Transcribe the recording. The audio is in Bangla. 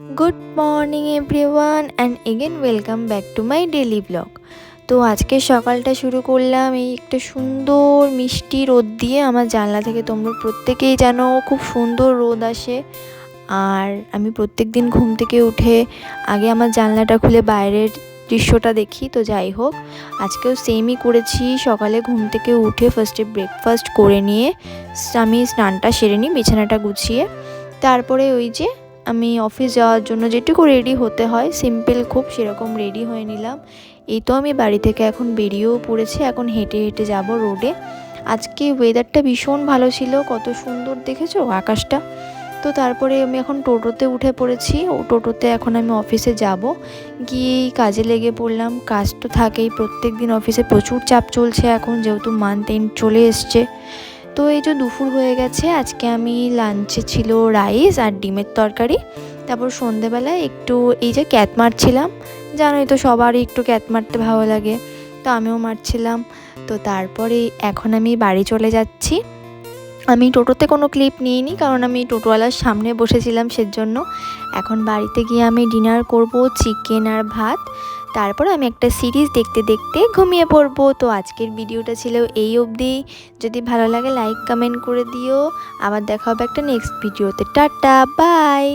Good morning everyone and again welcome back to my daily vlog. तो आज के सकालटा शुरू करलाम এই একটা সুন্দর মিষ্টি রোদ দিয়ে। আমার জানলা থেকে তোমরা প্রত্যেকেই জানো খুব সুন্দর রোদ আসে। আর আমি প্রত্যেক দিন ঘুম থেকে উঠে আগে আমার জানলাটা খুলে বাইরের দৃশ্যটা দেখি। তো যাই হোক, আজকেও সেমই করেছি। সকালে ঘুম থেকে উঠে ফার্স্টে ব্রেকফাস্ট করে নিয়ে আমি স্নানটা সেরে নিই, বিছানাটা গুছিয়ে। তারপরে ওই যে আমি অফিস যাওয়ার জন্য যেটুকু রেডি হতে হয় সিম্পল খুব সেরকম রেডি হয়ে নিলাম। এই তো আমি বাড়ি থেকে এখন বেরিয়েও পড়েছি, এখন হেঁটে হেঁটে যাব রোডে। আজকে ওয়েদারটা ভীষণ ভালো ছিল, কত সুন্দর দেখেছো আকাশটা। তো তারপরে আমি এখন টোটোতে উঠে পড়েছি। ও টোটোতে এখন আমি অফিসে যাব, গিয়েই কাজে লেগে পড়লাম। কাজ তো থাকেই, প্রত্যেক দিন অফিসে প্রচুর চাপ চলছে এখন, যেহেতু মান্থ এন্ড চলে এসছে। তো এই যে দুপুর হয়ে গেছে, আজকে আমি লাঞ্চে ছিল রাইস আর ডিমের তরকারি। তারপর সন্ধেবেলায় একটু এই যে ক্যাট মারছিলাম, জানোই তো সবারই একটু ক্যাট মারতে ভালো লাগে, তো আমিও মারছিলাম। তো তারপরে এখন আমি বাড়ি চলে যাচ্ছি। আমি টোটোতে কোনো ক্লিপ নিইনি, কারণ আমি টোটোওয়ালার সামনে বসেছিলাম সেজন্য। এখন বাড়িতে গিয়ে আমি ডিনার করব, চিকেন আর ভাত। তারপর আমি একটা সিরিজ দেখতে দেখতে ঘুমিয়ে পড়বো। তো আজকের ভিডিওটা ছিল এই অবধি। যদি ভালো লাগে লাইক কমেন্ট করে দিও। আবার দেখা হবে একটা নেক্সট ভিডিওতে। Tata, by.